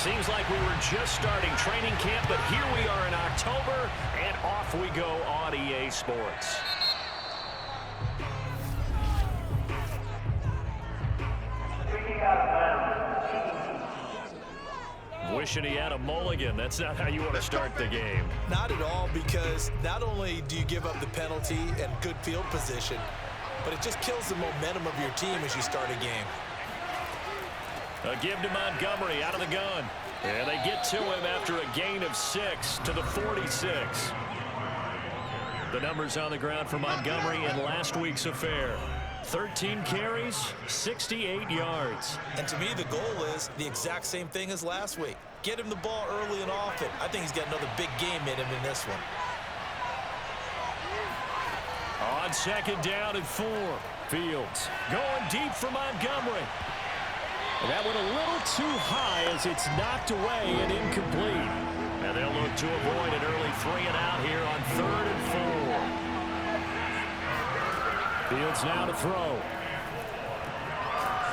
Seems like we were just starting training camp, but here we are in October, and off we go on EA Sports. Wishing he had a mulligan. That's not how you want to start the game. Not at all, because not only do you give up the penalty and good field position, but it just kills the momentum of your team as you start a game. A give to Montgomery out of the gun. And they get to him after a gain of 6 to the 46. The numbers on the ground for Montgomery in last week's affair. 13 carries, 68 yards. And to me, the goal is the exact same thing as last week. Get him the ball early and often. I think he's got another big game in him in this one. On second down and 4. Fields going deep for Montgomery. And that went a little too high as it's knocked away and incomplete. And they'll look to avoid an early 3 and out here on 3rd and 4. Fields now to throw.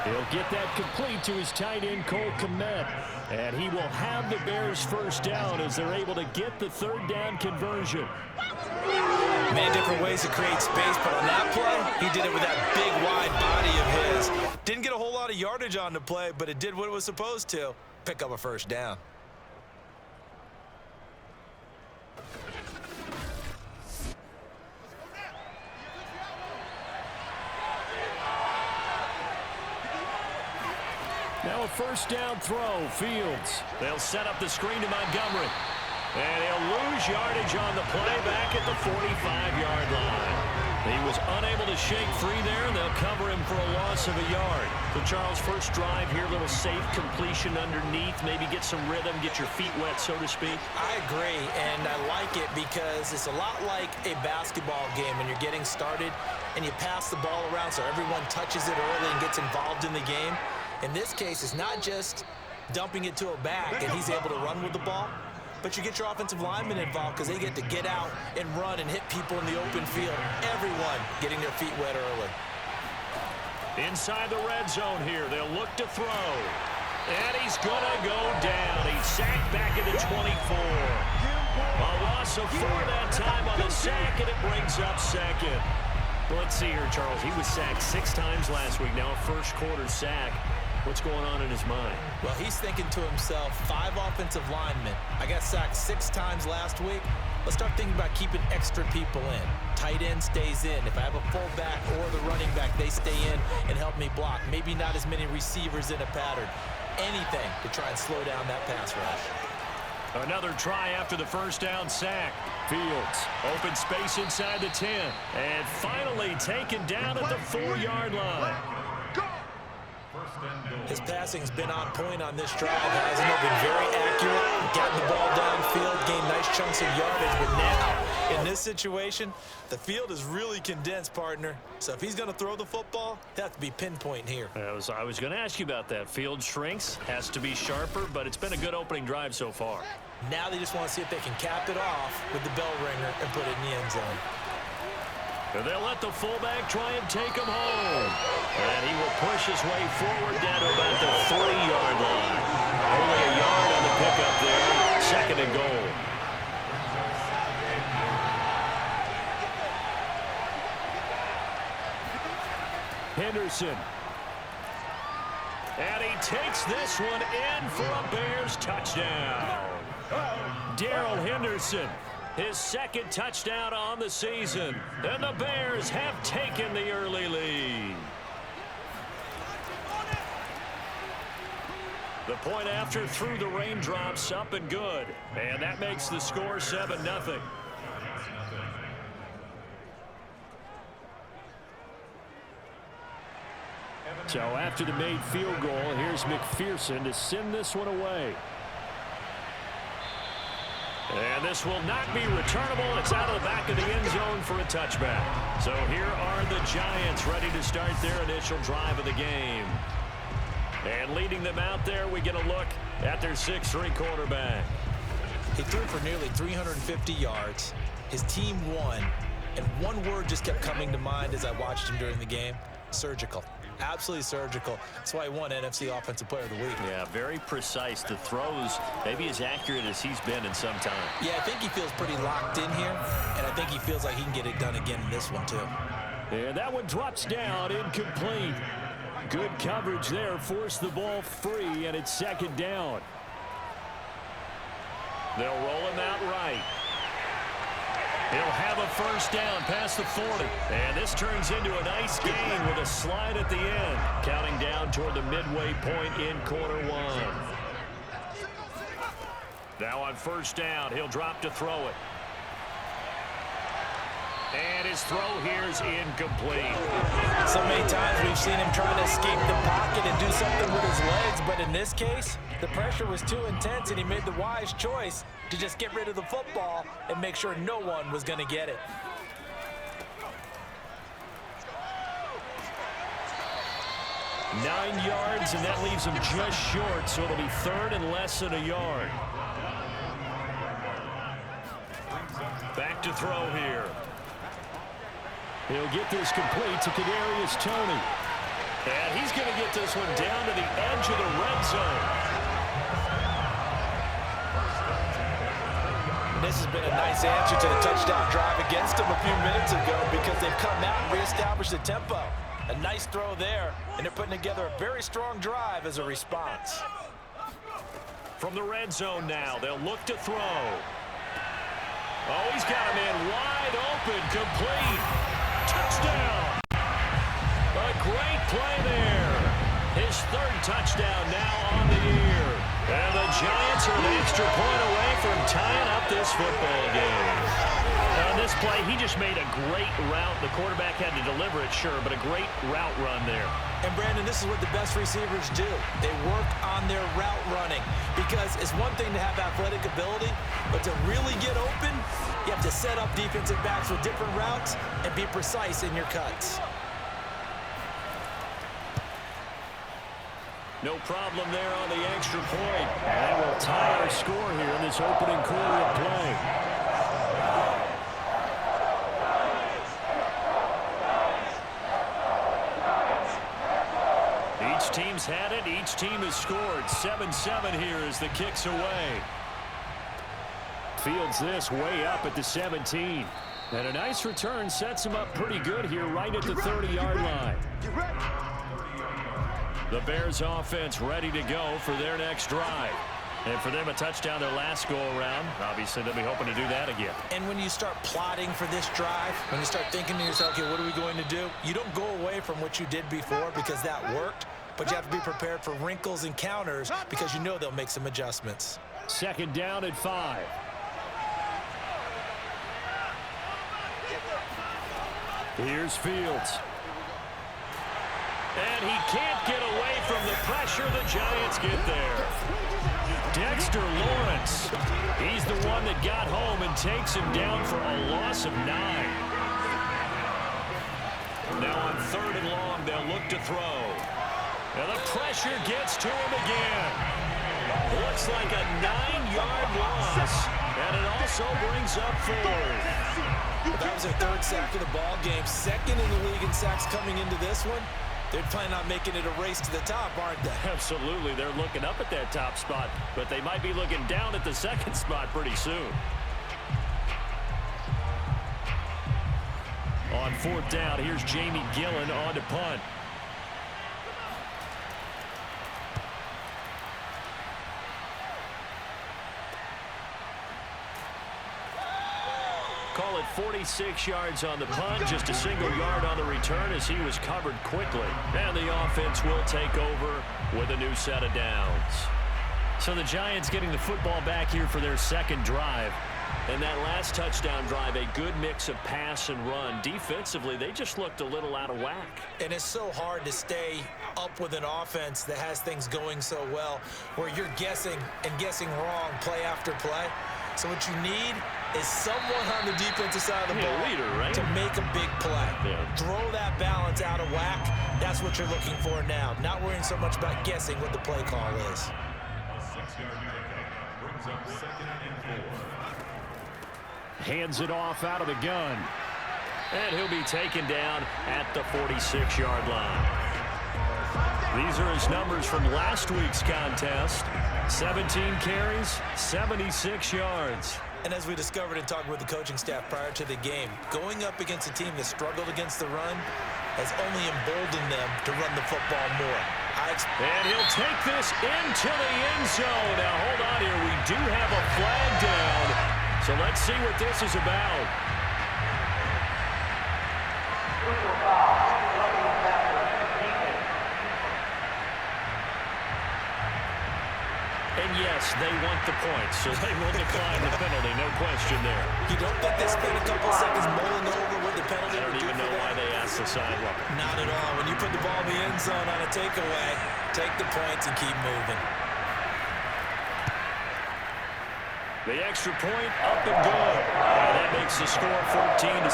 He'll get that complete to his tight end, Cole Kmet. And he will have the Bears first down as they're able to get the 3rd down conversion. Many different ways to create space, but on that play, he did it with that big, wide body of his. Didn't get a whole lot of yardage on the play, but it did what it was supposed to. Pick up a first down. Now a first down throw. Fields. They'll set up the screen to Montgomery. And he'll lose yardage on the play back at the 45-yard line. He was unable to shake free there, and they'll cover him for a loss of a yard. So, Charles, first drive here, little safe completion underneath, maybe get some rhythm, get your feet wet, so to speak. I agree, and I like it because it's a lot like a basketball game when you're getting started and you pass the ball around so everyone touches it early and gets involved in the game. In this case, it's not just dumping it to a back and he's able to run with the ball, but you get your offensive linemen involved because they get to get out and run and hit people in the open field. Everyone getting their feet wet early. Inside the red zone here, they'll look to throw. And he's going to go down. He's sacked back at the 24. A loss of 4 that time on the sack, and it brings up second. Let's see here, Charles. He was sacked 6 times last week. Now a first quarter sack. What's going on in his mind? Well, he's thinking to himself, 5 offensive linemen. I got sacked 6 times last week. Let's start thinking about keeping extra people in. Tight end stays in. If I have a fullback or the running back, they stay in and help me block. Maybe not as many receivers in a pattern. Anything to try and slow down that pass rush. Another try after the first down sack. Fields, open space inside the 10. And finally taken down at the 4-yard line. His passing's been on point on this drive, hasn't it? Been very accurate, gotten the ball downfield, gained nice chunks of yardage. But now, in this situation, the field is really condensed, partner. So if he's going to throw the football, it has to be pinpoint here. I was going to ask you about that. Field shrinks, has to be sharper, but it's been a good opening drive so far. Now they just want to see if they can cap it off with the bell ringer and put it in the end zone. They'll let the fullback try and take him home. And he will push his way forward down to about the 3-yard line. Only a yard on the pickup there. 2nd and goal. Henderson. And he takes this one in for a Bears touchdown. Darrell Henderson. His 2nd touchdown on the season. And the Bears have taken the early lead. The point after through the raindrops, up and good. And that makes the score 7-0. So after the made field goal, here's McPherson to send this one away. And this will not be returnable. It's out of the back of the end zone for a touchback. So here are the Giants ready to start their initial drive of the game. And leading them out there, we get a look at their 6'3" quarterback. He threw for nearly 350 yards. His team won. And one word just kept coming to mind as I watched him during the game: surgical. Absolutely surgical. That's why he won NFC Offensive Player of the Week. Yeah, very precise. The throws, maybe as accurate as he's been in some time. Yeah, I think he feels pretty locked in here, and I think he feels like he can get it done again in this one, too. And that one drops down, incomplete. Good coverage there, forced the ball free, and it's second down. They'll roll him out right. He'll have a first down past the 40. And this turns into a nice gain with a slide at the end. Counting down toward the midway point in quarter one. Now on first down, he'll drop to throw it. And his throw here is incomplete. So many times we've seen him trying to escape the pocket and do something with his legs, but in this case, the pressure was too intense and he made the wise choice to just get rid of the football and make sure no one was going to get it. Nine yards, and that leaves him just short, so it'll be third and less than a yard. Back to throw here. He'll get this complete to Kadarius Toney. And he's going to get this one down to the edge of the red zone. This has been a nice answer to the touchdown drive against them a few minutes ago because they've come out and reestablished the tempo. A nice throw there, and they're putting together a very strong drive as a response. From the red zone now, they'll look to throw. Oh, he's got a man wide open, complete. Touchdown! A great play there. His third touchdown now on the year. And the Giants are an extra point away from tying up this football game. On this play, he just made a great route. The quarterback had to deliver it, sure, but a great route run there. And, Brandon, this is what the best receivers do. They work on their route running because it's one thing to have athletic ability, but to really get open, you have to set up defensive backs with different routes and be precise in your cuts. No problem there on the extra point. And that will tie our score here in this opening quarter of play. Each team's had it. Each team has scored. 7-7 here as the kick's away. Fields this way up at the 17. And a nice return sets him up pretty good here right at the 30-yard line. The Bears offense ready to go for their next drive. And for them, a touchdown their last go-around. Obviously, they'll be hoping to do that again. And when you start plotting for this drive, when you start thinking to yourself, okay, what are we going to do? You don't go away from what you did before because that worked, but you have to be prepared for wrinkles and counters because you know they'll make some adjustments. Second down at 5. Here's Fields. And he can't get away from the pressure. The Giants get there. Dexter Lawrence. He's the one that got home and takes him down for a loss of 9. Now on third and long, they'll look to throw. And the pressure gets to him again. Looks like a 9-yard loss. And it also brings up 4. That was their third sack of the ball game. Second in the league in sacks coming into this one. They're planning on making it a race to the top, aren't they? Absolutely. They're looking up at that top spot, but they might be looking down at the second spot pretty soon. On fourth down, here's Jamie Gillen on to punt. Call it 46 yards on the punt, just a single yard on the return as he was covered quickly. And the offense will take over with a new set of downs. So the Giants getting the football back here for their second drive. And that last touchdown drive, a good mix of pass and run. Defensively, they just looked a little out of whack. And it's so hard to stay up with an offense that has things going so well, where you're guessing and guessing wrong play after play. So what you need is someone on the defensive side of the ball leader, right? to make a big play. Yeah. Throw that balance out of whack. That's what you're looking for now. Not worrying so much about guessing what the play call is. Hands it off out of the gun. And he'll be taken down at the 46-yard line. These are his numbers from last week's contest. 17 carries, 76 yards. And as we discovered in talking with the coaching staff prior to the game, going up against a team that struggled against the run has only emboldened them to run the football more. And he'll take this into the end zone. Now, hold on here. We do have a flag down. So let's see what this is about. And yes, they want the points, so they will decline the penalty. No question there. You don't think they spent a couple seconds mulling over what the penalty I don't even know why they asked the sideline. Not at all. When you put the ball in the end zone on a takeaway, take the points and keep moving. The extra point up and good. And that makes the score 14-7.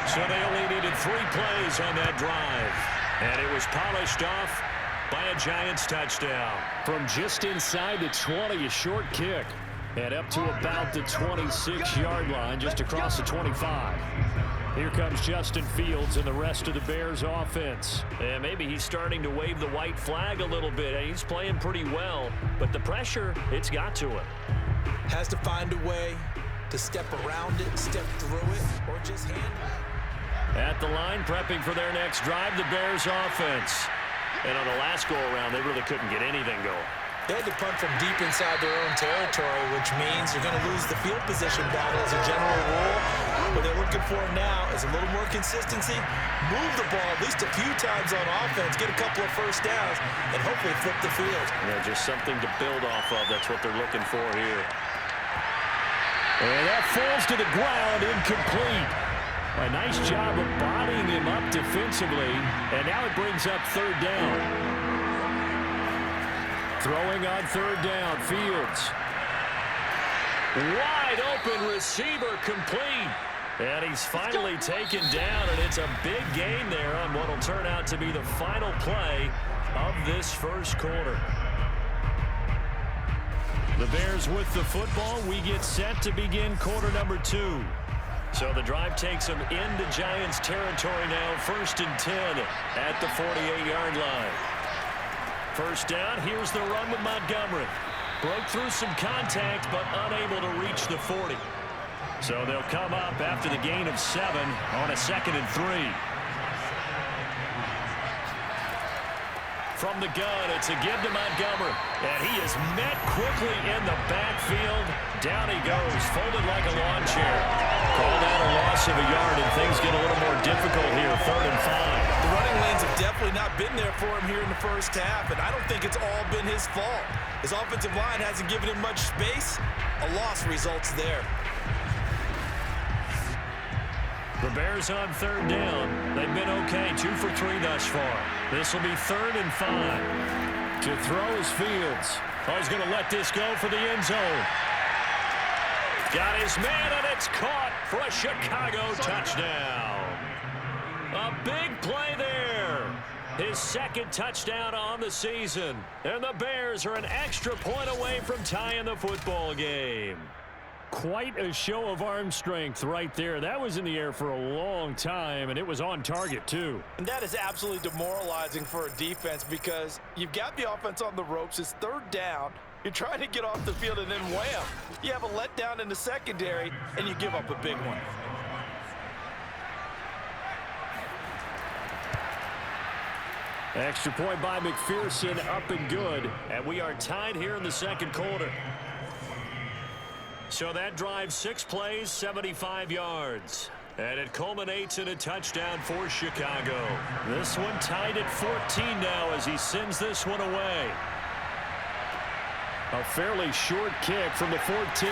So they only needed 3 plays on that drive. And it was polished off by a Giants touchdown. From just inside the 20, a short kick. And up to about the 26-yard line, just across the 25. Here comes Justin Fields and the rest of the Bears offense. And maybe he's starting to wave the white flag a little bit. He's playing pretty well, but the pressure, it's got to him. Has to find a way to step around it, step through it, or just handle it. At the line, prepping for their next drive, the Bears offense. And on the last go-around, they really couldn't get anything going. They had to punt from deep inside their own territory, which means you're going to lose the field position battle as a general rule. What they're looking for now is a little more consistency, move the ball at least a few times on offense, get a couple of first downs, and hopefully flip the field. Yeah, just something to build off of. That's what they're looking for here. And that falls to the ground, incomplete. A nice job of bodying him up defensively, and now it brings up 3rd down. Throwing on 3rd down, Fields. Wide open receiver complete. And he's finally taken down, and it's a big gain there on what will turn out to be the final play of this first quarter. The Bears with the football. We get set to begin quarter number 2. So the drive takes them into Giants territory now, 1st and 10 at the 48-yard line. First down, here's the run with Montgomery. Broke through some contact, but unable to reach the 40. So they'll come up after the gain of 7 on a 2nd and 3. From the gun, it's a give to Montgomery. And he is met quickly in the backfield. Down he goes, folded like a lawn chair. Called out a loss of a yard, and things get a little more difficult here, 3rd and 5. The running lanes have definitely not been there for him here in the first half, and I don't think it's all been his fault. His offensive line hasn't given him much space. A loss results there. The Bears on 3rd down. They've been okay, 2 for 3 thus far. This will be 3rd and 5. To throw is Fields. Oh, he's going to let this go for the end zone. Got his man, and it's caught for a Chicago touchdown. A big play there. His 2nd touchdown on the season. And the Bears are an extra point away from tying the football game. Quite a show of arm strength right there. That was in the air for a long time, and it was on target, too. And that is absolutely demoralizing for a defense because you've got the offense on the ropes. It's 3rd down. You're trying to get off the field, and then wham, you have a letdown in the secondary, and you give up a big one. Extra point by McPherson, up and good. And we are tied here in the 2nd quarter. So that drive, 6 plays, 75 yards. And it culminates in a touchdown for Chicago. This one tied at 14 now as he sends this one away. A fairly short kick from the 14.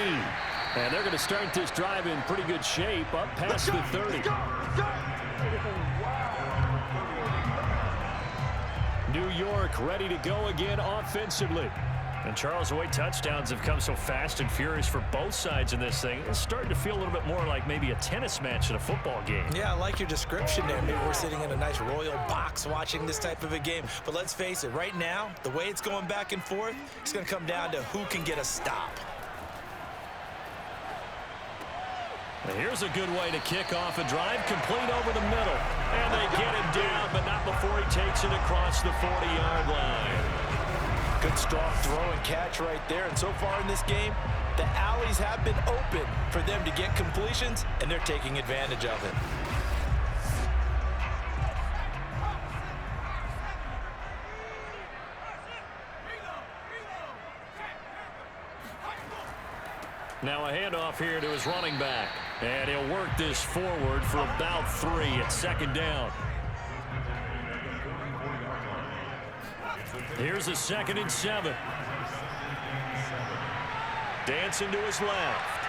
And they're going to start this drive in pretty good shape up past the 30. New York ready to go again offensively. And Charles, the way touchdowns have come so fast and furious for both sides in this thing, it's starting to feel a little bit more like maybe a tennis match in a football game. Yeah, I like your description there. Maybe we're sitting in a nice royal box watching this type of a game. But let's face it, right now, the way it's going back and forth, it's going to come down to who can get a stop. And here's a good way to kick off a drive, complete over the middle. And they get him down, but not before he takes it across the 40-yard line. Good strong throw and catch right there. And so far in this game, the alleys have been open for them to get completions, and they're taking advantage of it. Now a handoff here to his running back. And he'll work this forward for about 3 at second down. Here's a 2nd and 7. Dancing to his left.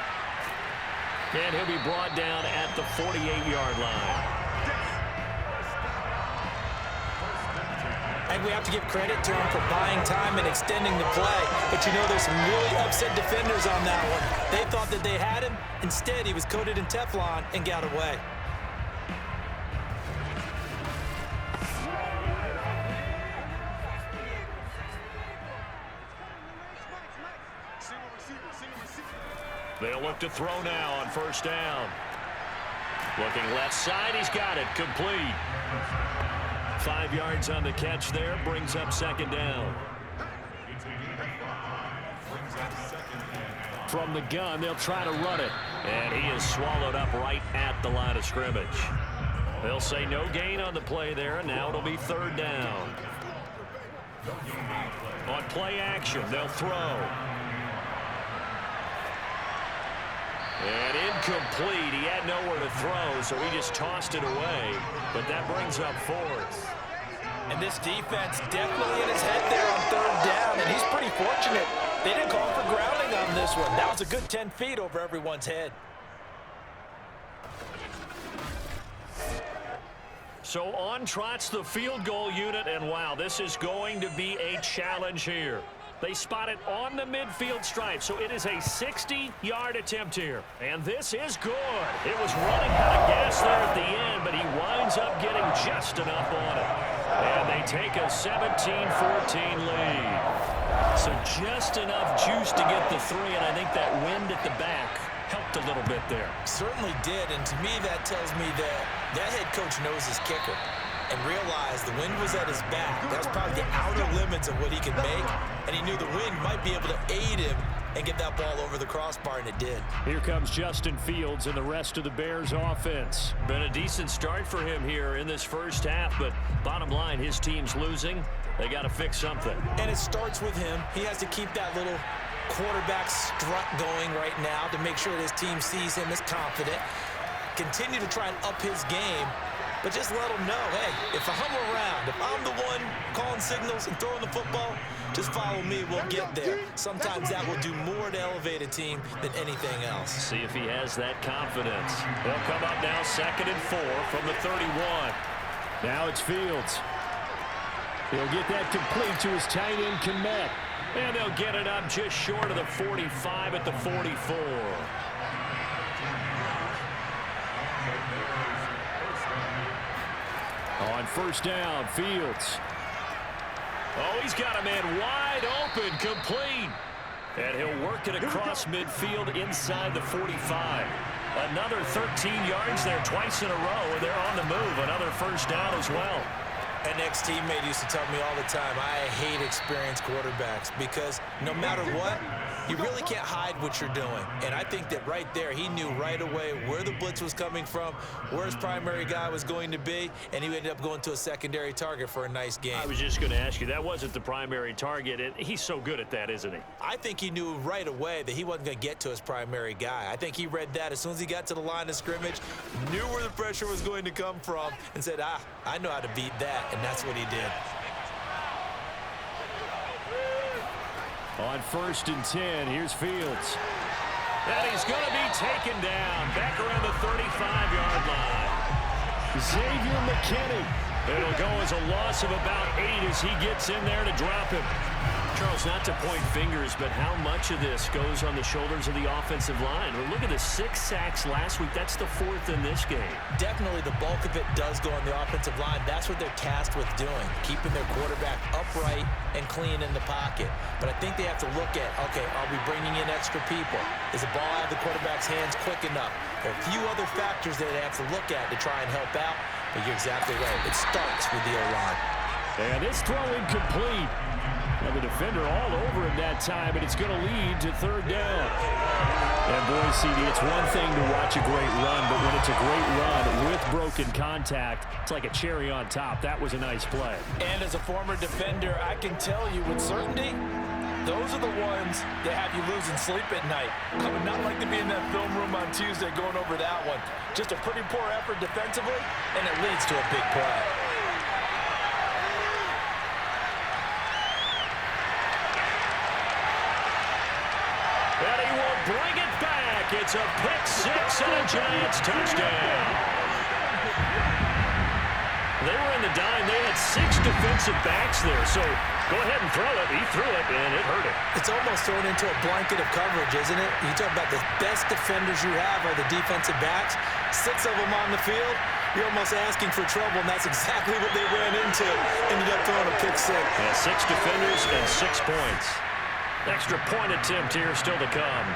And he'll be brought down at the 48-yard line. And we have to give credit to him for buying time and extending the play. But you know, there's some really upset defenders on that one. They thought that they had him. Instead, he was coated in Teflon and got away. They'll look to throw now on first down. Looking left side, he's got it, complete. 5 yards on the catch there, brings up second down. From the gun, they'll try to run it. And he is swallowed up right at the line of scrimmage. They'll say no gain on the play there, and now it'll be third down. On play action, they'll throw. And incomplete. He had nowhere to throw, so he just tossed it away. But that brings up fourth. And this defense definitely in his head there on third down, and he's pretty fortunate. They didn't call for grounding on this one. That was a good 10 feet over everyone's head. So on trots the field goal unit, and wow, this is going to be a challenge here. They spot it on the midfield stripe, so it is a 60-yard attempt here. And this is good. It was running out of gas there at the end, but he winds up getting just enough on it. And they take a 17-14 lead. So just enough juice to get the 3, and I think that wind at the back helped a little bit there. Certainly did, and to me that tells me that head coach knows his kicker and realized the wind was at his back. That was probably the outer limits of what he could make, and he knew the wind might be able to aid him and get that ball over the crossbar, and it did. Here comes Justin Fields and the rest of the Bears offense. Been a decent start for him here in this first half, but bottom line, his team's losing. They got to fix something. And it starts with him. He has to keep that little quarterback strut going right now to make sure that his team sees him as confident. Continue to try and up his game, but just let him know, hey, if I'm around, if I'm the one calling signals and throwing the football, just follow me, we'll get there. Sometimes that will do more to elevate a team than anything else. See if he has that confidence. They'll come up now 2nd and 4 from the 31. Now it's Fields. He'll get that complete to his tight end, Kmet. And they'll get it up just short of the 45 at the 44. On first down, Fields. Oh, he's got a man wide open, complete. And he'll work it across midfield inside the 45. Another 13 yards there twice in a row, and they're on the move. Another first down as well. An ex-teammate used to tell me all the time, I hate experienced quarterbacks because no matter what, you really can't hide what you're doing. And I think that right there, he knew right away where the blitz was coming from, where his primary guy was going to be, and he ended up going to a secondary target for a nice game. I was just going to ask you, that wasn't the primary target, and he's so good at that, isn't he? I think he knew right away that he wasn't going to get to his primary guy. I think he read that as soon as he got to the line of scrimmage, knew where the pressure was going to come from, and said, I know how to beat that, and that's what he did. On 1st and 10, here's Fields. And he's going to be taken down back around the 35-yard line. Xavier McKinney. It'll go as a loss of about 8 as he gets in there to drop him. Charles, not to point fingers, but how much of this goes on the shoulders of the offensive line? Well, look at the 6 sacks last week. That's the 4th in this game. Definitely the bulk of it does go on the offensive line. That's what they're tasked with doing, keeping their quarterback upright and clean in the pocket. But I think they have to look at, okay, are we bringing in extra people? Is the ball out of the quarterback's hands quick enough? There are a few other factors that they have to look at to try and help out. But you're exactly right. It starts with the O-line. And this throw incomplete. And the defender all over him that time, and it's going to lead to 3rd down. And boy, CD, it's one thing to watch a great run, but when it's a great run with broken contact, it's like a cherry on top. That was a nice play. And as a former defender, I can tell you with certainty, those are the ones that have you losing sleep at night. I would not like to be in that film room on Tuesday going over that one. Just a pretty poor effort defensively, and it leads to a big play. And he will bring it back. It's a pick 6 and a Giants touchdown. They were in the dime. They had 6 defensive backs there, so go ahead and throw it. He threw it, and it hurt him. It's almost thrown into a blanket of coverage, isn't it? You talk about the best defenders you have are the defensive backs. 6 of them on the field. You're almost asking for trouble, and that's exactly what they ran into. Ended up throwing a pick 6. Yeah, 6 defenders and 6 points. Extra point attempt here still to come.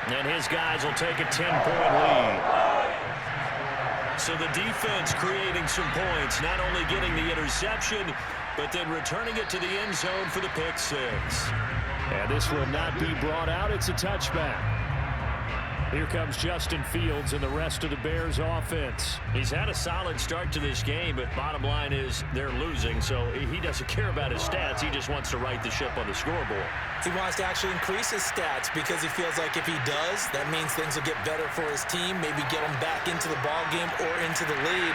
And his guys will take a 10-point lead. So the defense creating some points, not only getting the interception, but then returning it to the end zone for the pick 6. And this will not be brought out. It's a touchback. Here comes Justin Fields and the rest of the Bears offense. He's had a solid start to this game, but bottom line is they're losing, so he doesn't care about his stats. He just wants to right the ship on the scoreboard. He wants to actually increase his stats because he feels like if he does, that means things will get better for his team, maybe get him back into the ball game or into the lead.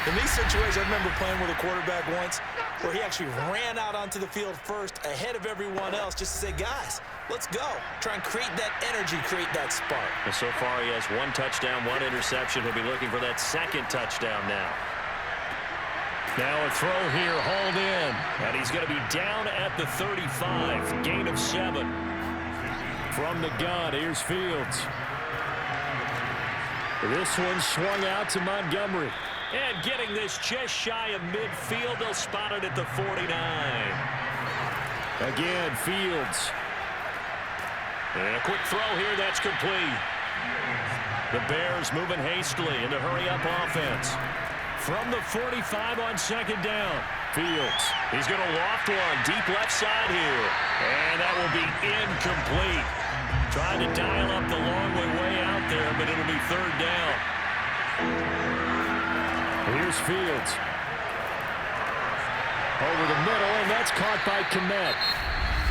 In these situations, I remember playing with a quarterback once where he actually ran out onto the field first ahead of everyone else just to say, guys, let's go. Try and create that energy, create that spark. And so far, he has 1 touchdown, 1 interception. He'll be looking for that 2nd touchdown now. Now a throw here, hauled in. And he's going to be down at the 35. Gain of 7. From the gun, here's Fields. This one swung out to Montgomery. And getting this just shy of midfield, they'll spot it at the 49. Again, Fields. And a quick throw here, that's complete. The Bears moving hastily into hurry-up offense. From the 45 on 2nd down, Fields. He's going to loft one, deep left side here. And that will be incomplete. Trying to dial up the long way out there, but it'll be 3rd down. Here's Fields. Over the middle, and that's caught by Kmet.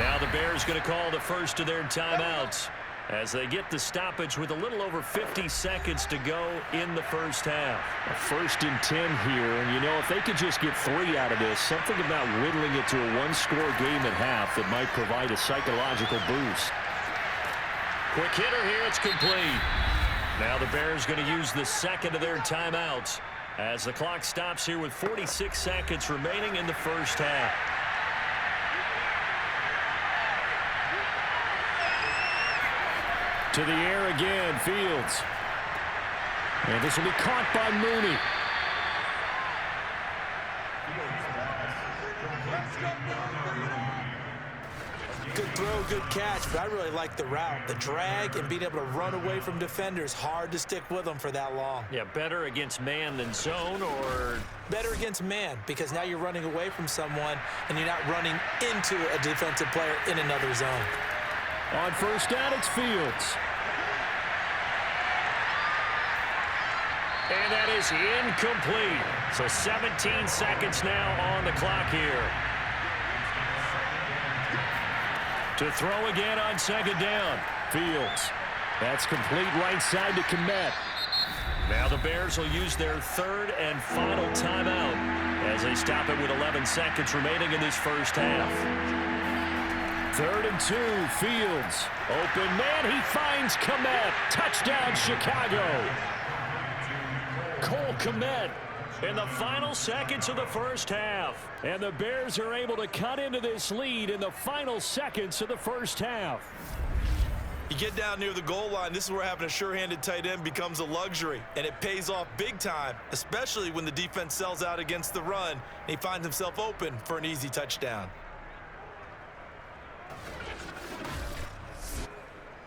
Now the Bears going to call the first of their timeouts as they get the stoppage with a little over 50 seconds to go in the first half. A 1st and 10 here, and you know, if they could just get 3 out of this, something about whittling it to a 1-score game at half that might provide a psychological boost. Quick hitter here, it's complete. Now the Bears going to use the 2nd of their timeouts as the clock stops here with 46 seconds remaining in the first half. To the air again, Fields. And this will be caught by Mooney. Good throw, good catch, but I really like the route. The drag and being able to run away from defenders, hard to stick with them for that long. Yeah, better against man than zone, or? Better against man, because now you're running away from someone and you're not running into a defensive player in another zone. On 1st down, it's Fields. And that is incomplete. So 17 seconds now on the clock here. To throw again on 2nd down. Fields. That's complete right side to Kmet. Now the Bears will use their 3rd and final timeout as they stop it with 11 seconds remaining in this first half. 3rd and 2, Fields. Open man, he finds Kmet. Touchdown, Chicago. Cole Kmet. in the final seconds of the first half. And the Bears are able to cut into this lead in the final seconds of the first half. You get down near the goal line, this is where having a sure-handed tight end becomes a luxury, and it pays off big time, especially when the defense sells out against the run, and he finds himself open for an easy touchdown.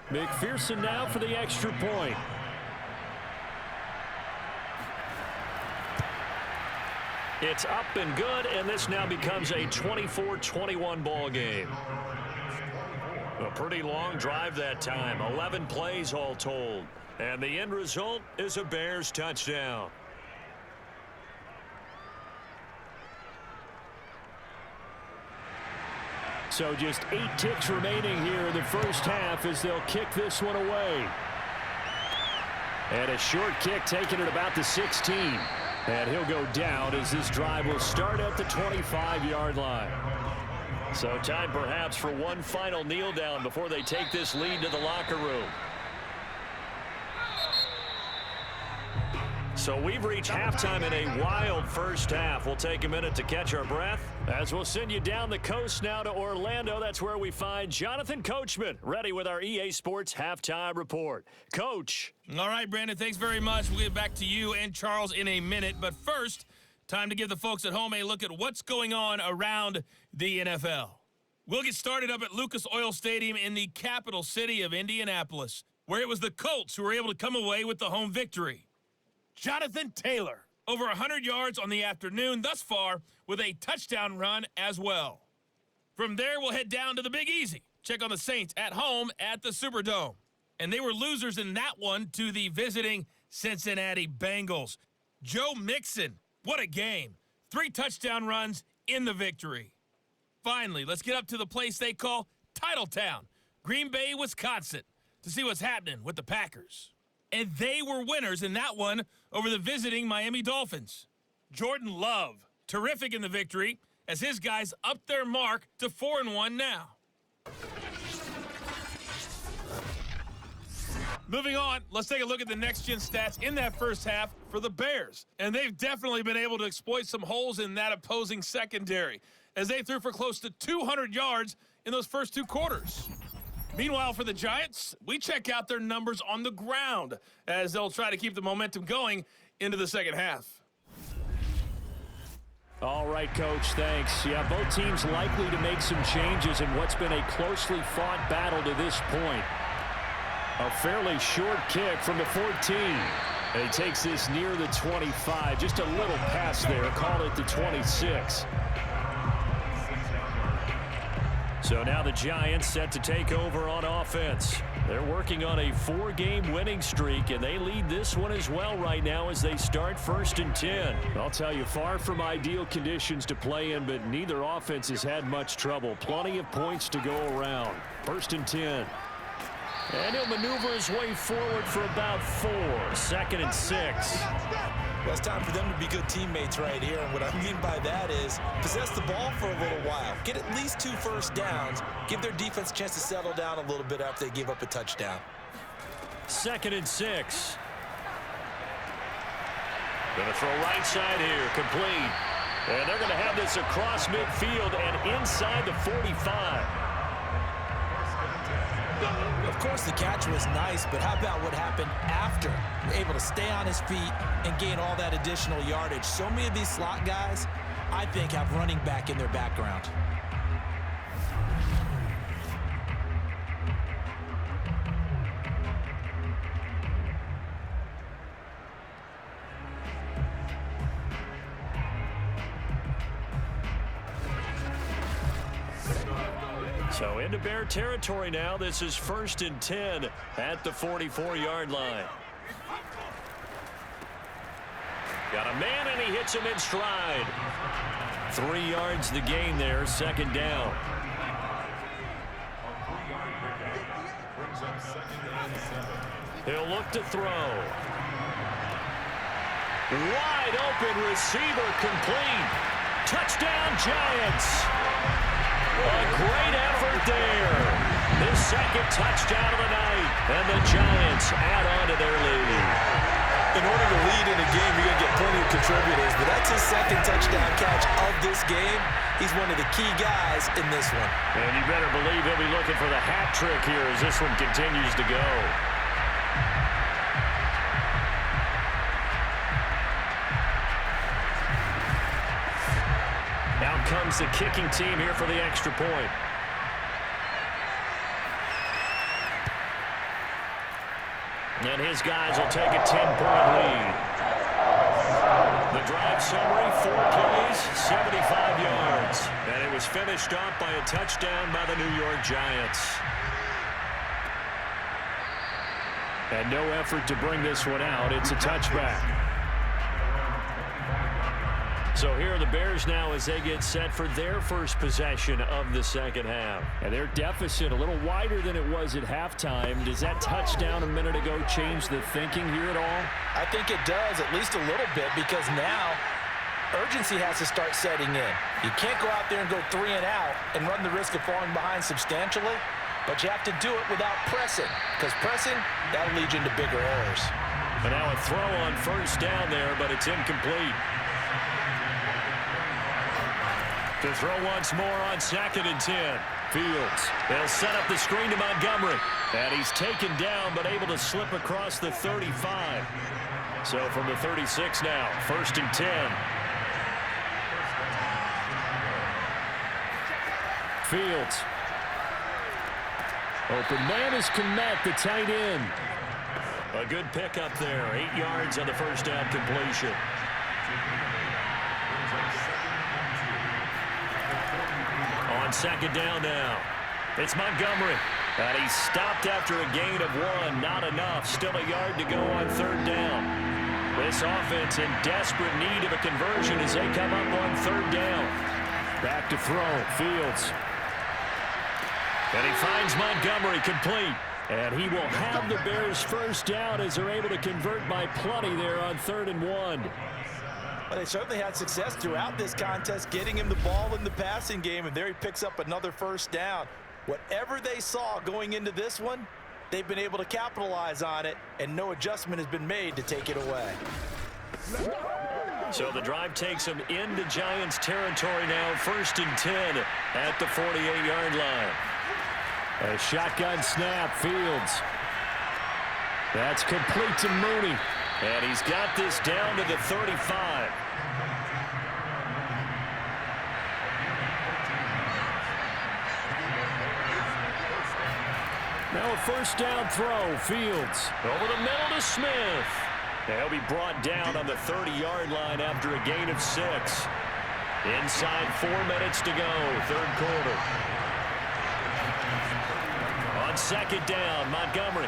McPherson now for the extra point. It's up and good, and this now becomes a 24-21 ball game. A pretty long drive that time, 11 plays all told. And the end result is a Bears touchdown. So just 8 ticks remaining here in the first half as they'll kick this one away. And a short kick taken at about the 16. And he'll go down as this drive will start at the 25-yard line. So time perhaps for one final kneel down before they take this lead to the locker room. So we've reached halftime in a wild first half. We'll take a minute to catch our breath as we'll send you down the coast now to Orlando. That's where we find Jonathan Coachman ready with our EA Sports Halftime Report. Coach. All right, Brandon, thanks very much. We'll get back to you and Charles in a minute. But first, time to give the folks at home a look at what's going on around the NFL. We'll get started up at Lucas Oil Stadium in the capital city of Indianapolis, where it was the Colts who were able to come away with the home victory. Jonathan Taylor, over 100 yards on the afternoon thus far with a touchdown run as well. From there, we'll head down to the Big Easy. Check on the Saints at home at the Superdome. And they were losers in that one to the visiting Cincinnati Bengals. Joe Mixon, what a game. 3 touchdown runs in the victory. Finally, let's get up to the place they call Titletown, Green Bay, Wisconsin, to see what's happening with the Packers. And they were winners in that one over the visiting Miami Dolphins. Jordan Love, terrific in the victory, as his guys up their mark to 4-1 now. Moving on, let's take a look at the next-gen stats in that first half for the Bears. And they've definitely been able to exploit some holes in that opposing secondary, as they threw for close to 200 yards in those first 2 quarters. Meanwhile, for the Giants, we check out their numbers on the ground as they'll try to keep the momentum going into the second half. All right, Coach, thanks. Yeah, both teams likely to make some changes in what's been a closely fought battle to this point. A fairly short kick from the 14. And he takes this near the 25. Just a little pass there. Call it the 26. So now the Giants set to take over on offense. They're working on a 4-game winning streak, and they lead this one as well right now as they start 1st and 10. I'll tell you, far from ideal conditions to play in, but neither offense has had much trouble. Plenty of points to go around. 1st and 10. And he'll maneuver his way forward for about 4. 2nd and 6. Well, it's time for them to be good teammates right here, and what I mean by that is possess the ball for a little while, get at least 2 first downs, give their defense a chance to settle down a little bit after they give up a touchdown. 2nd and 6. Going to throw right side here, complete. And they're going to have this across midfield and inside the 45. Of course, the catch was nice, but how about what happened after? Able to stay on his feet and gain all that additional yardage. So many of these slot guys, I think, have running back in their background. So into Bear territory now. This is 1st and 10 at the 44-yard line. Got a man, and he hits him in stride. 3 yards the gain there, 2nd down. He'll look to throw. Wide open receiver, complete. Touchdown, Giants. A great effort there. His 2nd touchdown of the night, and the Giants add on to their lead. in order to lead in a game, you're going to get plenty of contributors, but that's his second touchdown catch of this game. He's one of the key guys in this one. And you better believe he'll be looking for the hat trick here as this one continues to go. Out comes the kicking team here for the extra point. And his guys will take a 10-point lead. The drive summary, 4 plays, 75 yards. And it was finished off by a touchdown by the New York Giants. And no effort to bring this one out. It's a touchback. So here are the Bears now as they get set for their first possession of the second half. And their deficit a little wider than it was at halftime. Does that touchdown a minute ago change the thinking here at all? I think it does, at least a little bit, because now urgency has to start setting in. You can't go out there and go 3 and out and run the risk of falling behind substantially, but you have to do it without pressing, because pressing, that'll lead you into bigger errors. And now a throw on first down there, but it's incomplete. To throw once more on 2nd and 10. Fields. They'll set up the screen to Montgomery. And he's taken down, but able to slip across the 35. So from the 36 now, 1st and 10. Fields. Open man is Komet, the tight end. A good pickup there. 8 yards on the first down completion. On 2nd down now. It's Montgomery. And he's stopped after a gain of 1. Not enough. Still a yard to go on 3rd down. This offense in desperate need of a conversion as they come up on 3rd down. Back to throw. Fields. And he finds Montgomery complete. And he will have the Bears first down as they're able to convert by plenty there on 3rd and 1. But they certainly had success throughout this contest, getting him the ball in the passing game, and there he picks up another first down. Whatever they saw going into this one, they've been able to capitalize on it, and no adjustment has been made to take it away. So the drive takes them into Giants territory now, 1st and 10 at the 48-yard line. A shotgun snap, Fields. That's complete to Mooney. And he's got this down to the 35. Now a first down throw. Fields over the middle to Smith. He'll be brought down on the 30-yard line after a gain of 6. Inside 4 minutes to go, 3rd quarter. On 2nd down, Montgomery.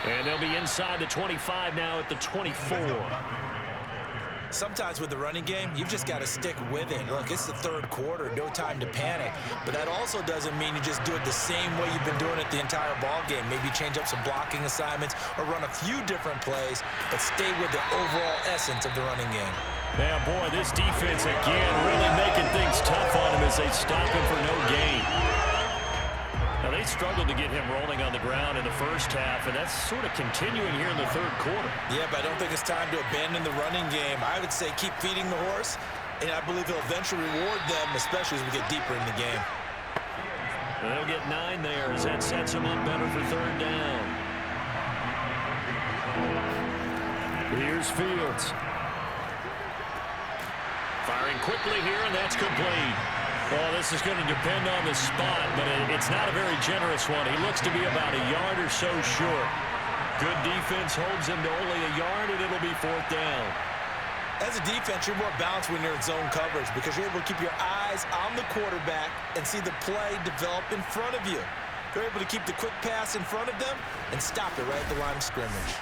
And they'll be inside the 25 now at the 24. Sometimes with the running game, you've just got to stick with it. Look, it's the 3rd quarter, no time to panic. But that also doesn't mean you just do it the same way you've been doing it the entire ball game. Maybe change up some blocking assignments or run a few different plays, but stay with the overall essence of the running game. Now, boy, this defense again really making things tough on him as they stop him for no gain. Now, they struggled to get him rolling on the ground in the first half, and that's sort of continuing here in the 3rd quarter. Yeah, but I don't think it's time to abandon the running game. I would say keep feeding the horse, and I believe he'll eventually reward them, especially as we get deeper in the game. They'll get 9 there as that sets them up better for 3rd down. Here's Fields. Firing quickly here, and that's complete. Well, this is going to depend on the spot, but it's not a very generous one. He looks to be about a yard or so short. Good defense holds him to only a yard, and it'll be 4th down. As a defense, you're more balanced when you're in zone coverage because you're able to keep your eyes on the quarterback and see the play develop in front of you. You're able to keep the quick pass in front of them and stop it right at the line of scrimmage.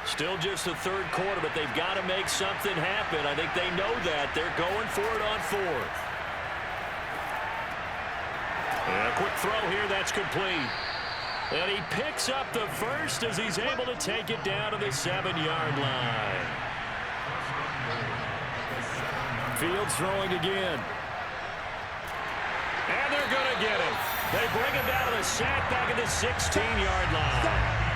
Still just the 3rd quarter, but they've got to make something happen. I think they know that. They're going for it on 4th. And a quick throw here, that's complete. And he picks up the first as he's able to take it down to the 7-yard line. Fields throwing again. going to get him. They bring him down to the sack back at the 16-yard line.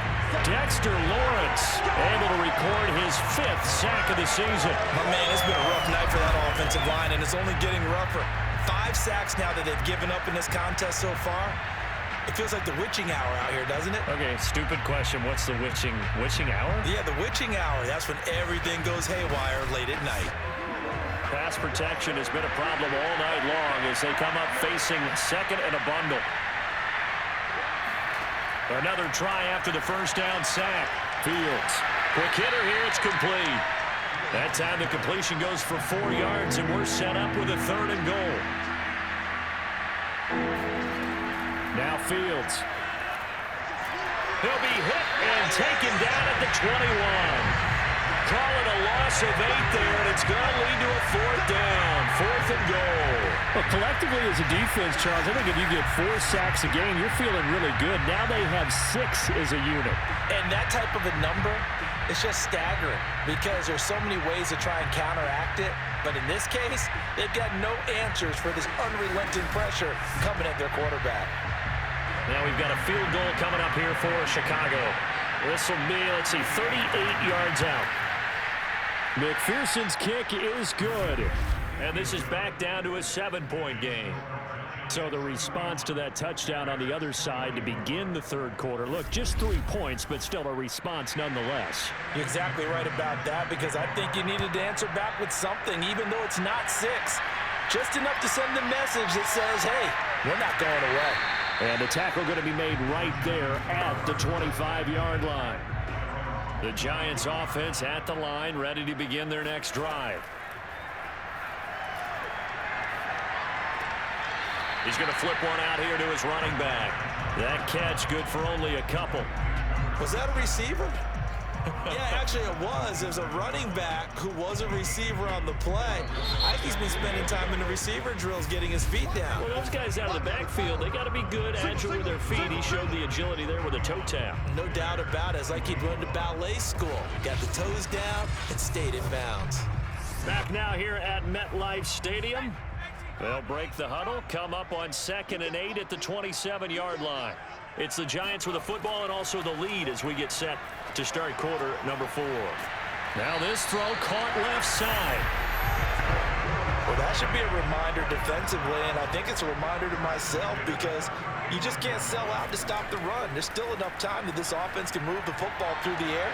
Dexter Lawrence able to record his 5th sack of the season. My man, it's been a rough night for that offensive line, and it's only getting rougher. 5 sacks now that they've given up in this contest so far. It feels like the witching hour out here, doesn't it? Okay, stupid question. What's the witching hour? Yeah, the witching hour. That's when everything goes haywire late at night. Pass protection has been a problem all night long as they come up facing second and a bundle. Another try after the first down sack. Fields. Quick hitter here. It's complete. That time the completion goes for 4 yards, and we're set up with a 3rd and goal. Now Fields. He'll be hit and taken down at the 21. Call it a loss of 8 there, and it's going to lead to a 4th down. 4th and goal. Well, collectively as a defense, Charles, I think if you get 4 sacks a game, you're feeling really good. Now they have 6 as a unit. And that type of a number, it's just staggering because there's so many ways to try and counteract it. But in this case, they've got no answers for this unrelenting pressure coming at their quarterback. Now we've got a field goal coming up here for Chicago. This will be, 38 yards out. McPherson's kick is good. And this is back down to a 7-point game. So the response to that touchdown on the other side to begin the 3rd quarter. Look, just 3 points, but still a response nonetheless. You're exactly right about that because I think you needed to answer back with something, even though it's not 6. Just enough to send the message that says, hey, we're not going away. And the tackle going to be made right there at the 25-yard line. The Giants offense at the line, ready to begin their next drive. He's going to flip one out here to his running back. That catch good for only a couple. Was that a receiver? Yeah, actually it was. There's a running back who was a receiver on the play. I think he's been spending time in the receiver drills getting his feet down. Well, those guys out of the backfield, they got to be good, agile with their feet. He showed the agility there with a toe tap. No doubt about it. It's like he'd run to ballet school. Got the toes down and stayed in bounds. Back now here at MetLife Stadium. They'll break the huddle, come up on 2nd and 8 at the 27-yard line. It's the Giants with the football and also the lead as we get set to start quarter number 4. Now this throw caught left side. Well, that should be a reminder defensively, and I think it's a reminder to myself because you just can't sell out to stop the run. There's still enough time that this offense can move the football through the air,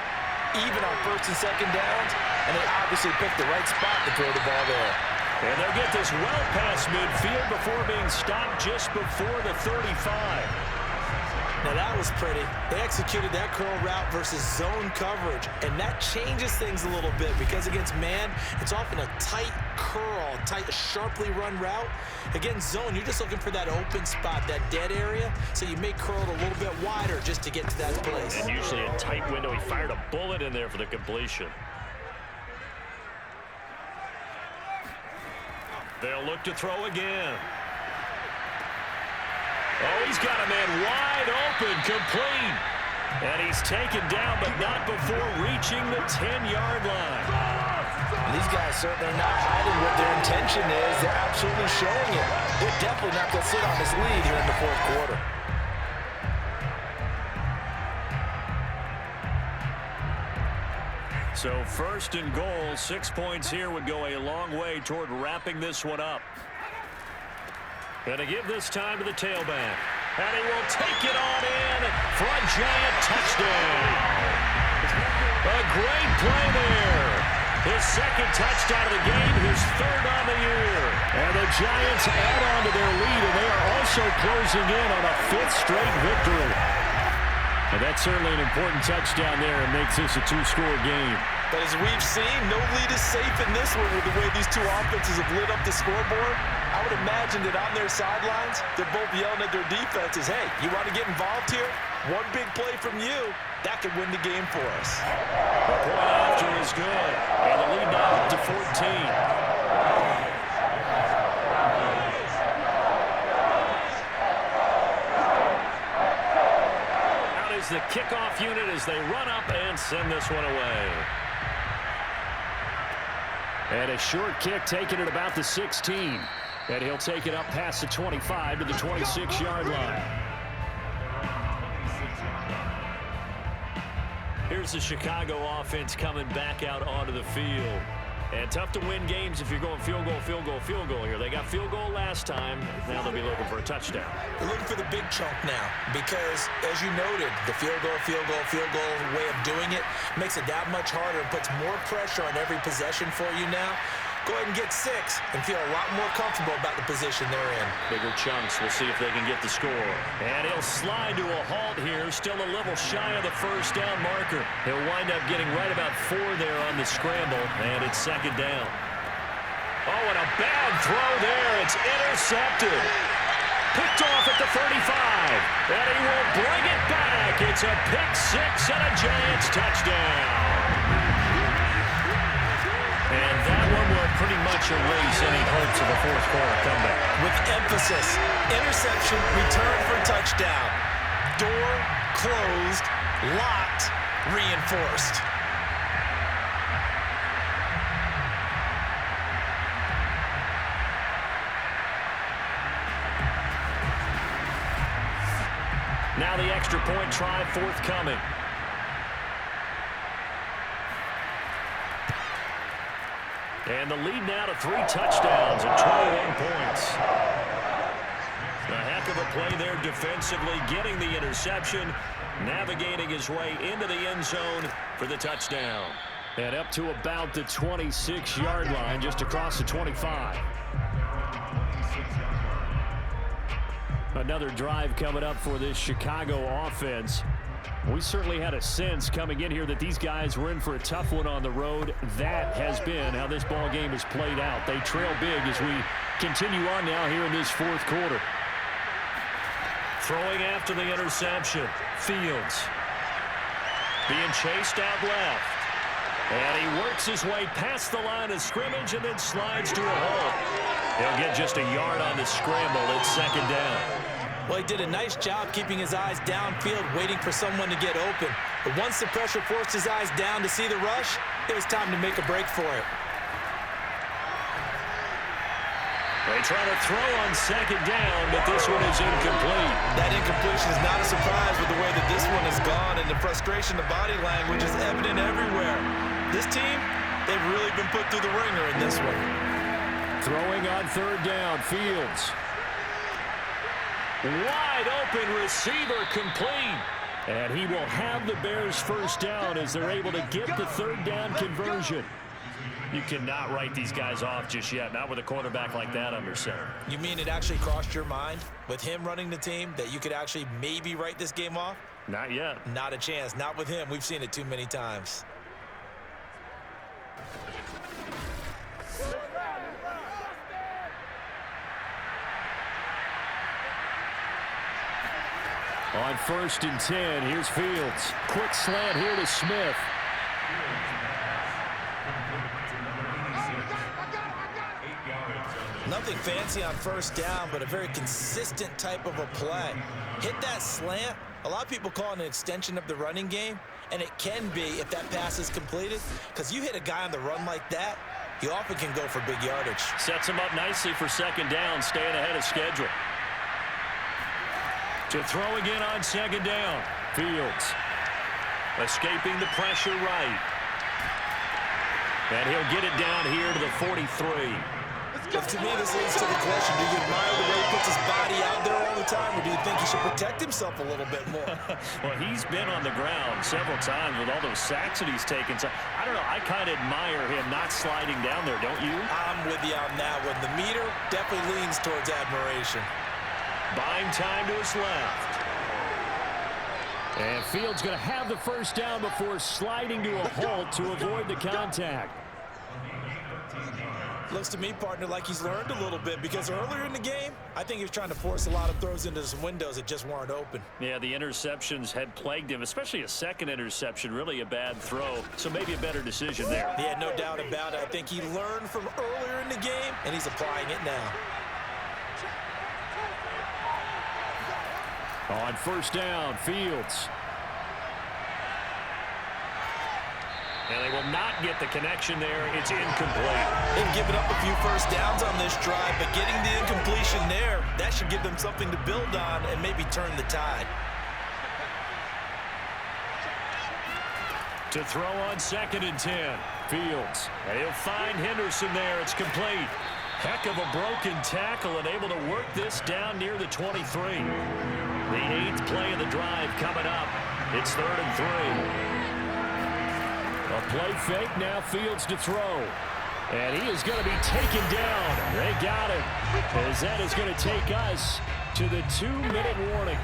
even on 1st and 2nd downs, and they obviously picked the right spot to throw the ball there. And they'll get this well past midfield before being stopped just before the 35. Now that was pretty. They executed that curl route versus zone coverage, and that changes things a little bit because against man, it's often a tight curl, sharply run route. Against zone, you're just looking for that open spot, that dead area, so you may curl it a little bit wider just to get to that place. And usually a tight window. He fired a bullet in there for the completion. They'll look to throw again. Oh, he's got a man wide open, complete. And he's taken down, but not before reaching the 10-yard line. These guys certainly are not hiding what their intention is. They're absolutely showing it. They're definitely not going to sit on this lead here in the 4th quarter. So 1st and goal, 6 points here would go a long way toward wrapping this one up. Going to give this time to the tailback. And he will take it on in for a Giant touchdown. A great play there. His 2nd touchdown of the game, his 3rd on the year. And the Giants add on to their lead, and they are also closing in on a 5th straight victory. And that's certainly an important touchdown there and makes this a 2-score game. But as we've seen, no lead is safe in this one with the way these two offenses have lit up the scoreboard. I would imagine that on their sidelines, they're both yelling at their defenses, hey, you want to get involved here? One big play from you, that could win the game for us. The point after is good, and the lead now up to 14. The kickoff unit as they run up and send this one away. And a short kick taken at about the 16. And he'll take it up past the 25 to the 26-yard line. Here's the Chicago offense coming back out onto the field. And tough to win games if you're going field goal, field goal, field goal here. They got field goal last time. Now they'll be looking for a touchdown. They're looking for the big chunk now because, as you noted, the field goal way of doing it makes it that much harder and puts more pressure on every possession for you now. Go ahead and get 6 and feel a lot more comfortable about the position they're in. Bigger chunks. We'll see if they can get the score. And he'll slide to a halt here. Still a little shy of the first down marker. He'll wind up getting right about 4 there on the scramble. And it's second down. Oh, and a bad throw there. It's intercepted. Picked off at the 35. And he will bring it back. It's a pick 6 and a Giants touchdown. And that one will pretty much erase any hopes of a fourth-quarter comeback. With emphasis, interception, return for touchdown. Door closed, locked, reinforced. Now the extra point try forthcoming. And the lead now to 3 touchdowns and 21 points. A heck of a play there defensively, getting the interception, navigating his way into the end zone for the touchdown. And up to about the 26-yard line, just across the 25. Another drive coming up for this Chicago offense. We certainly had a sense coming in here that these guys were in for a tough one on the road. That has been how this ball game has played out. They trail big as we continue on now here in this fourth quarter. Throwing after the interception. Fields being chased out left. And he works his way past the line of scrimmage and then slides to a hole. He'll get just a yard on the scramble. It's second down. Well, he did a nice job keeping his eyes downfield, waiting for someone to get open. But once the pressure forced his eyes down to see the rush, it was time to make a break for it. They try to throw on second down, but this one is incomplete. That incompletion is not a surprise with the way that this one has gone, and the frustration, the body language is evident everywhere. This team, they've really been put through the ringer in this one. Throwing on third down, Fields. Wide open receiver complete. And he will have the Bears first down as they're able to get the third down conversion. You cannot write these guys off just yet, not with a quarterback like that under center. You mean it actually crossed your mind with him running the team that you could actually maybe write this game off? Not yet. Not a chance. Not with him. We've seen it too many times. On 1st and 10, here's Fields. Quick slant here to Smith. Nothing fancy on first down, but a very consistent type of a play. Hit that slant. A lot of people call it an extension of the running game, and it can be if that pass is completed, because you hit a guy on the run like that, he often can go for big yardage. Sets him up nicely for second down, staying ahead of schedule. To throw again on second down. Fields escaping the pressure right. And he'll get it down here to the 43. But to me, this leads to the question, do you admire the way he puts his body out there all the time, or do you think he should protect himself a little bit more? Well, he's been on the ground several times with all those sacks that he's taken. So, I don't know, I kind of admire him not sliding down there, don't you? I'm with you on that one. The meter definitely leans towards admiration. Buying time to his left. And Fields going to have the first down before sliding to a halt to avoid the contact. Looks to me, partner, like he's learned a little bit, because earlier in the game, I think he was trying to force a lot of throws into some windows that just weren't open. Yeah, the interceptions had plagued him, especially a second interception, really a bad throw. So maybe a better decision there. Yeah, no doubt about it. I think he learned from earlier in the game, and he's applying it now. On first down, Fields. And they will not get the connection there. It's incomplete. They've given up a few first downs on this drive, but getting the incompletion there, that should give them something to build on and maybe turn the tide. To throw on 2nd and 10. Fields. And he'll find Henderson there. It's complete. Heck of a broken tackle and able to work this down near the 23. The 8th play of the drive coming up. It's 3rd and 3. A play fake, now Fields to throw. And he is going to be taken down. They got him. As that is going to take us to the 2-minute warning.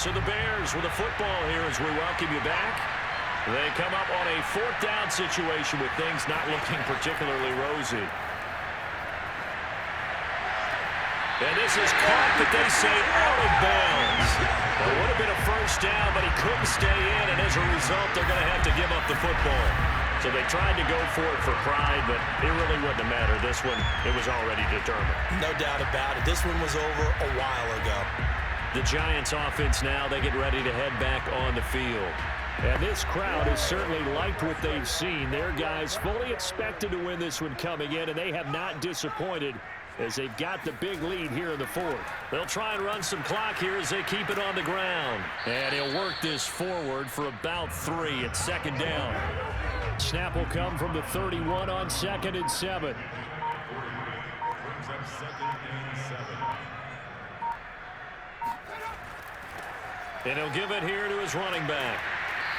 So the Bears with a football here as we welcome you back. They come up on a 4th down situation with things not looking particularly rosy. And this is caught, but they say out of bounds. It would have been a first down, but he couldn't stay in, and as a result, they're going to have to give up the football. So they tried to go for it for pride, but it really wouldn't have mattered. This one, it was already determined. No doubt about it. This one was over a while ago. The Giants offense now, they get ready to head back on the field. And this crowd has certainly liked what they've seen. Their guys fully expected to win this one coming in, and they have not disappointed as they've got the big lead here in the 4th. They'll try and run some clock here as they keep it on the ground. And he'll work this forward for about 3 at 2nd down. Snap will come from the 31 on 2nd and 7. And he'll give it here to his running back.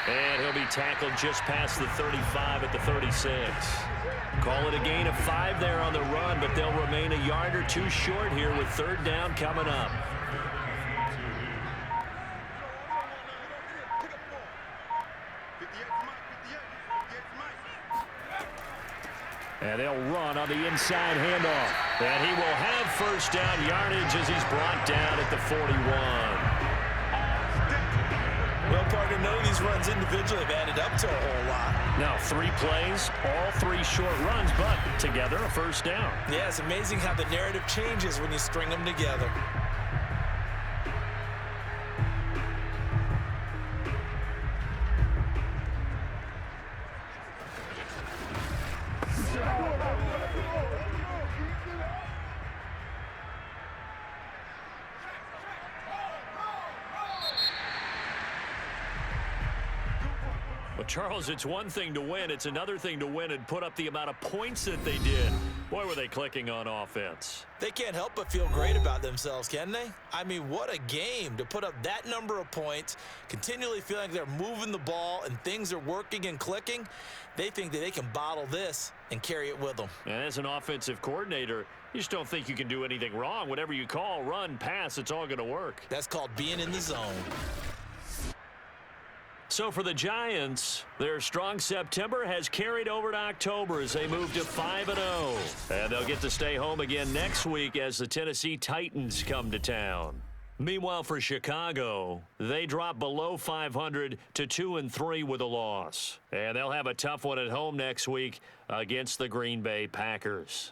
And he'll be tackled just past the 35 at the 36. Call it a gain of 5 there on the run, but they'll remain a yard or 2 short here with 3rd down coming up. And they'll run on the inside handoff. And he will have first down yardage as he's brought down at the 41. Well, partner, none of these runs individually have added up to a whole lot. Now 3 plays, all 3 short runs, but together a first down. Yeah, it's amazing how the narrative changes when you string them together. Well, Charles, it's one thing to win. It's another thing to win and put up the amount of points that they did. Boy, were they clicking on offense. They can't help but feel great about themselves, can they? I mean, what a game to put up that number of points, continually feeling like they're moving the ball and things are working and clicking. They think that they can bottle this and carry it with them. And as an offensive coordinator, you just don't think you can do anything wrong. Whatever you call, run, pass, it's all going to work. That's called being in the zone. So for the Giants, their strong September has carried over to October as they move to 5-0. And they'll get to stay home again next week as the Tennessee Titans come to town. Meanwhile, for Chicago, they drop below 500 to 2-3 with a loss. And they'll have a tough one at home next week against the Green Bay Packers.